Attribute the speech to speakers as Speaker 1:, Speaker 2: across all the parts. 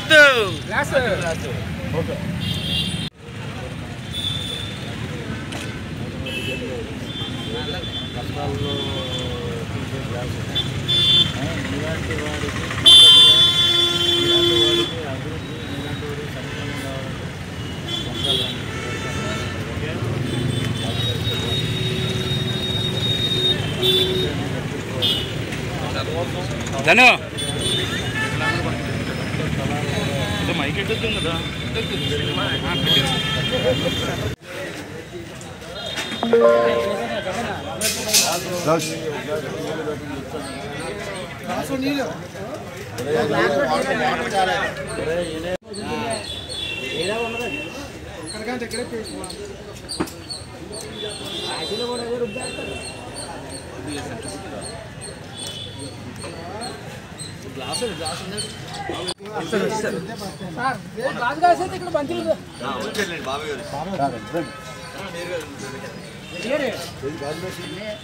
Speaker 1: గుర్తు
Speaker 2: కష్టాల్లో తీసే గ్లాస్ ఇలాంటి వాడికి అభివృద్ధి ఇలాంటి వాడికి సంక్షేమం కావాలంటే
Speaker 1: ధను మైక్ ఎట్టుతుంది కదా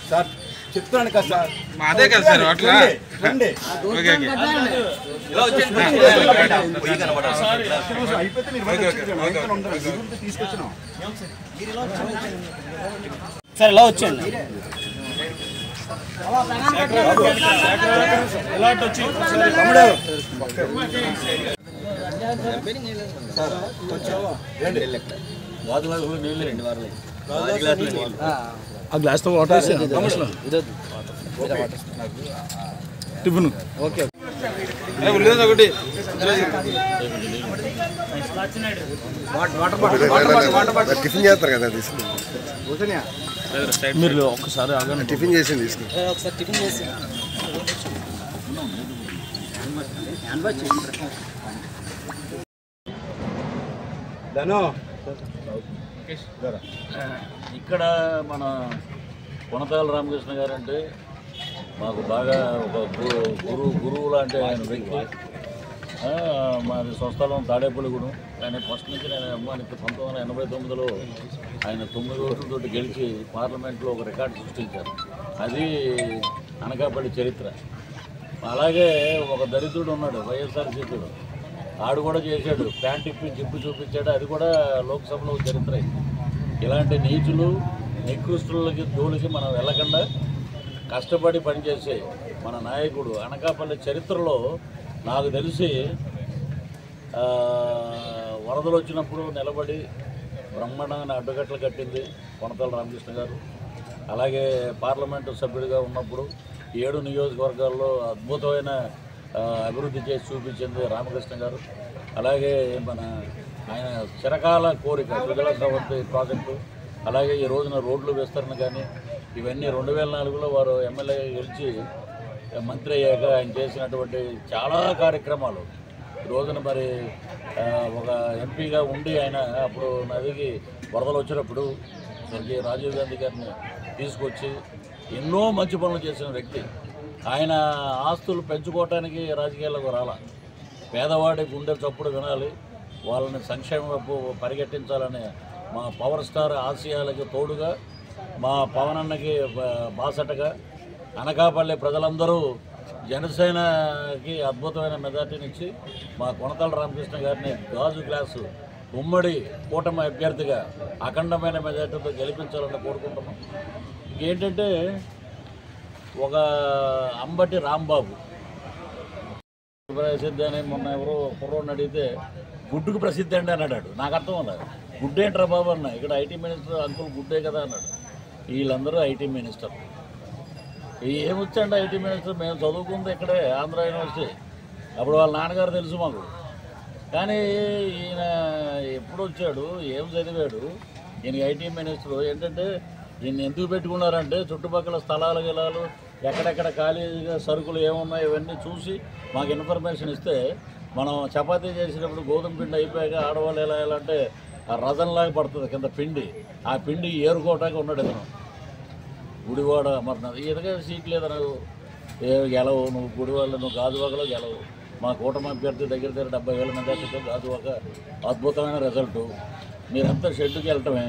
Speaker 3: సార్ చెప్తున్నాను కదా సార్
Speaker 1: అదే కదా సార్ అట్లా
Speaker 3: అయిపోతే మీరు తీసుకొచ్చినాం
Speaker 2: సార్ ఇలా వచ్చాను నీళ్ళు 2 వారాలు
Speaker 1: ఆ గ్లాస్తో వాటర్ టిఫిన్ ఓకే ఒకటి
Speaker 4: టిఫిన్ చేస్తారు కదా
Speaker 1: మీరు ఒక్కసారి ఆగండి
Speaker 4: టిఫిన్ చేసి తీసుకుని
Speaker 2: ఒకసారి టిఫిన్ చేసి ఇక్కడ మన కొనతాల రామకృష్ణ గారు అంటే మాకు బాగా ఒక గురువు లాంటి ఆయన వ్యక్తి. మాది స్వస్థలం తాడేపల్లిగూడెం. ఆయన ఫస్ట్ నుంచి నేను అమ్మానికి 1989లో ఆయన 9 ఓట్లతో గెలిచి పార్లమెంట్లో ఒక రికార్డు సృష్టించారు. అది అనకాపల్లి చరిత్ర. అలాగే ఒక దరిద్రుడు ఉన్నాడు వైఎస్ఆర్సీపీలో, ఆడు కూడా చేశాడు, ప్యాంట్ ఇప్పి జిప్పు చూపించాడు, అది కూడా లోక్సభలో చరిత్ర. ఇలాంటి నీచులు నికృష్టులకి జోలికి మనం వెళ్ళకుండా కష్టపడి పనిచేసే మన నాయకుడు అనకాపల్లి చరిత్రలో నాకు తెలిసి వరదలు వచ్చినప్పుడు నిలబడి బ్రహ్మాండమైన అడ్డుకట్టలు కట్టింది కొనతాల రామకృష్ణ గారు. అలాగే పార్లమెంటు సభ్యుడిగా ఉన్నప్పుడు 7 నియోజకవర్గాల్లో అద్భుతమైన అభివృద్ధి చేసి చూపించింది రామకృష్ణ గారు. అలాగే మన ఆయన చిరకాల కోరిక సుజల స్రవంతి ప్రాజెక్టు, అలాగే ఈ రోజున రోడ్లు విస్తరణ కానీ ఇవన్నీ 2004లో వారు ఎమ్మెల్యే గెలిచి మంత్రి అయ్యాక ఆయన చేసినటువంటి చాలా కార్యక్రమాలు. ఈ రోజున మరి ఒక ఎంపీగా ఉండి ఆయన అప్పుడు నదికి వరదలు వచ్చినప్పుడు స్వర్గీయ రాజీవ్ గాంధీ గారిని తీసుకొచ్చి ఎన్నో మంచి పనులు చేసిన వ్యక్తి. ఆయన ఆస్తులు పెంచుకోవటానికి రాజకీయాలకు రాల, పేదవాడి గుండె చప్పుడు వినాలి, వాళ్ళని సంక్షేమ వైపు పరిగెట్టించాలనే మా పవర్ స్టార్ ఆశయాలకి తోడుగా మా పవనన్నకి బాసటగా అనకాపల్లి ప్రజలందరూ జనసేనకి అద్భుతమైన మెజార్టీనిచ్చి మా కొనతాల రామకృష్ణ గారిని గాజు గ్లాసు ఉమ్మడి కూటమి అభ్యర్థిగా అఖండమైన మెజార్టీతో గెలిపించాలని కోరుకుంటున్నాం. ఇంకేంటంటే ఒక అంబటి రాంబాబు ప్రసిద్ధి అని మొన్న ఎవరో కుర్రోడిని అడిగితే గుడ్డుకు ప్రసిద్ధి అండి అన్నాడు. నాకు అర్థం అన్నారు, గుడ్డు ఏంట్రా బాబు అన్న, ఇక్కడ ఐటీ మినిస్టర్ అంకుల్ గుడ్డే కదా అన్నాడు. వీళ్ళందరూ ఐటీ మినిస్టర్. ఏమొచ్చండి ఐటీ మినిస్టర్, మేము చదువుకుంది ఇక్కడే ఆంధ్ర యూనివర్సిటీ, అప్పుడు వాళ్ళ నాన్నగారు తెలుసు మాకు. కానీ ఈయన ఎప్పుడు వచ్చాడు, ఏం చదివాడు, ఈయన ఐటీ మినిస్టర్. ఏంటంటే ఈయన ఎందుకు పెట్టుకున్నారంటే చుట్టుపక్కల స్థలాలు గిలాలు ఎక్కడెక్కడ ఖాళీగా సరుకులు ఏమున్నాయి ఇవన్నీ చూసి మాకు ఇన్ఫర్మేషన్ ఇస్తే, మనం చపాతీ చేసినప్పుడు గోధుమ పిండి అయిపోయాక ఆడవాళ్ళు ఎలా అంటే ఆ రజంలాగా పడుతుంది కింద పిండి, ఆ పిండి ఏరుకోవటానికి ఉన్నాడు ఇతను. గుడివాడ అమర్నాథ్ ఎదుగా సీట్ లేదు నాకు, గెలవు నువ్వు గుడివాడలో, నువ్వు గాజువాకలో గెలవు. మా కూటమి అభ్యర్థి దగ్గర 70,000 మెజార్టీతో గాజువాక అద్భుతమైన రిజల్టు. మీరంతా షెడ్డుకి వెళ్ళటమే.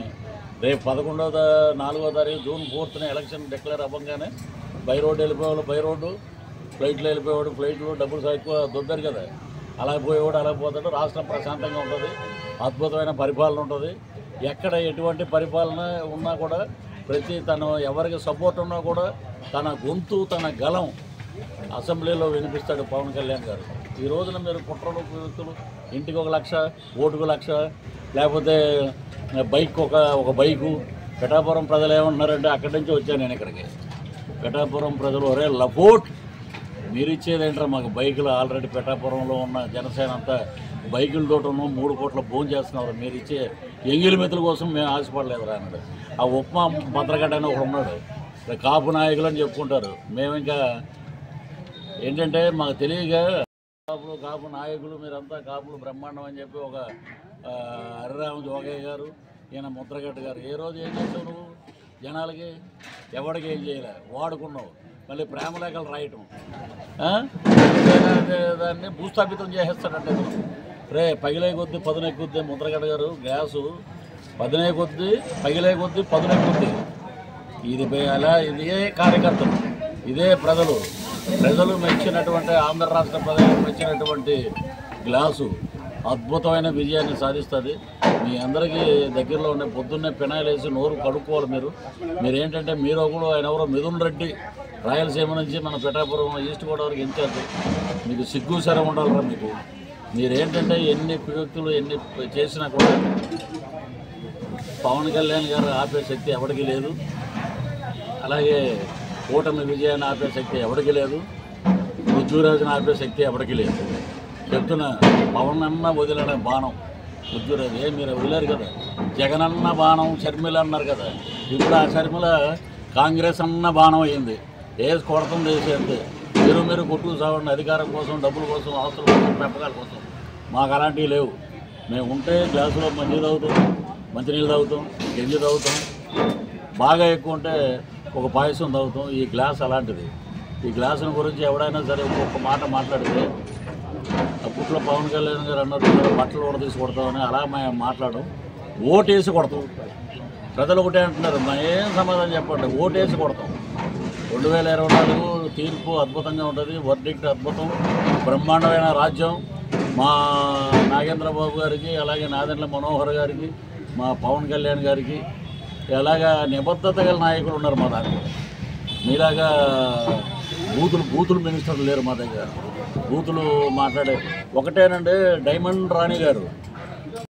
Speaker 2: రేపు 4వ తారీఖు జూన్ 4న ఎలక్షన్ డిక్లేర్ అవ్వగానే బై రోడ్డు వెళ్ళిపోయేవాళ్ళు బై రోడ్డు, ఫ్లైట్లో వెళ్ళిపోయేవాడు ఫ్లైట్లో, డబ్బులు ఎక్కువ దొబ్బారు కదా, అలా పోయేవాడు అలా పోతాడు. రాష్ట్రం ప్రశాంతంగా ఉంటుంది, అద్భుతమైన పరిపాలన ఉంటుంది. ఎక్కడ ఎటువంటి పరిపాలన ఉన్నా కూడా తను ఎవరికి సపోర్ట్ ఉన్నా కూడా తన గొంతు తన గలం అసెంబ్లీలో వినిపిస్తాడు పవన్ కళ్యాణ్ గారు. ఈ రోజున మీరు కుట్రలు వ్యక్తులు ఇంటికి 1 లక్ష, ఓటుకు 1 లక్ష, లేకపోతే బైక్ ఒక బైకు. పిఠాపురం ప్రజలు ఏమంటున్నారంటే అక్కడి నుంచి వచ్చాను నేను ఇక్కడికి. పిఠాపురం ప్రజలు ఒరే లపోట్ మీరు ఇచ్చేది ఏంటారా మాకు బైకులు? ఆల్రెడీ పిఠాపురంలో ఉన్న జనసేన అంతా బైకులతో 3 కోట్ల భోజనం చేస్తున్నారు. మీరు ఇచ్చే ఎంగిలి మెతుల కోసం మేము ఆశపడలేదురా అన్నాడు. ఆ ఉప్మా భద్రగడ్డ అని ఒకడు ఉన్నాడు, కాపు నాయకులు అని చెప్పుకుంటారు. మేము ఇంకా ఏంటంటే మాకు తెలియక కాపు నాయకులు మీరంతా కాపులు బ్రహ్మాండం అని చెప్పి ఒక హరిరామ జోగయ్య గారు, ఈయన ముద్రగడ్డ గారు ఏ రోజు ఏం చేసావు నువ్వు జనాలకి? ఎవరికి ఏం చేయలే, వాడుకున్నావు. మళ్ళీ ప్రేమలేఖలు రాయటం, దాన్ని భూస్థాపితం చేసేస్తాడంటే రే పగిలే కొద్దీ పదునెక్కుద్ది. ముద్రగడ్డ గారు గ్యాసు పదునే కొద్దీ పగిలే కొద్దీ పదునెక్కుద్ది. ఇది అలా ఇదే కార్యకర్తలు, ఇదే ప్రజలు మెచ్చినటువంటి ఆంధ్ర రాష్ట్ర ప్రజలు మెచ్చినటువంటి గ్లాసు అద్భుతమైన విజయాన్ని సాధిస్తుంది. మీ అందరికీ దగ్గరలో ఉండే పొద్దున్నే పినాయిలు వేసి నోరు కడుక్కోవాలి. మీరేంటంటే మీరు ఒకడు ఆయన ఎవరో మిథున్ రెడ్డి రాయలసీమ నుంచి మన పిఠాపురం ఈస్ట్ గోదావరికి ఇన్ఛార్జ్. మీకు సిగ్గు శరం ఉండాలరా మీకు. మీరేంటంటే ఎన్ని వ్యక్తులు ఎన్ని చేసినా కూడా పవన్ కళ్యాణ్ గారు ఆపే శక్తి ఎవరికి లేదు. అలాగే కూటమి విజయాన్ని ఆపే శక్తి ఎవరికి లేదు. పృథ్వీరాజుని ఆపే శక్తి ఎవరికి లేదు. చెప్తున్నా పవన్ అన్న వదిలిన బాణం పృథ్వీరాజు మీరు వదిలేరు కదా. జగన్ అన్న బాణం షర్మిల అన్నారు కదా. ఇప్పుడు ఆ షర్మిల కాంగ్రెస్ అన్న బాణం అయింది. వేసి కొడుతుంది వేసేది. మీరు కొట్టుకు సాగండి అధికారం కోసం, డబ్బుల కోసం, ఆస్తుల కోసం, పెంపకాల కోసం. మాకు అలాంటివి లేవు. మేము ఉంటే గ్లాసులో మంచినీళ్ళు తాగుతాం, గంజి తాగుతాం. బాగా ఎక్కువ ఉంటే ఒక పాయసం తాగుతాం. ఈ గ్లాస్ అలాంటిది. ఈ గ్లాసుల గురించి ఎవడైనా సరే ఒక్కొక్క మాట మాట్లాడితే అప్పట్లో పవన్ కళ్యాణ్ గారు అన్నారు బట్టలు కూడా తీసి కొడతామని. అలా మేము మాట్లాడడం ఓటేసి కొడతాం. ప్రజలు ఒకటే అంటున్నారు, ఏం సమాధానం చెప్పండి. ఓటేసి కొడతాం. 2024 తీర్పు అద్భుతంగా ఉంటుంది. వర్డిక్ట్ అద్భుతం, బ్రహ్మాండమైన రాజ్యం. మా నాగేంద్రబాబు గారికి, అలాగే నాదెండ్ల మనోహర్ గారికి, మా పవన్ కళ్యాణ్ గారికి ఎలాగా నిబద్ధత గల నాయకులు ఉన్నారు మా దాంట్లో. మీలాగా బూతులు మినిస్టర్లు లేరు మా దగ్గర. బూతులు మాట్లాడే ఒకటేనండి. డైమండ్ రాణి గారు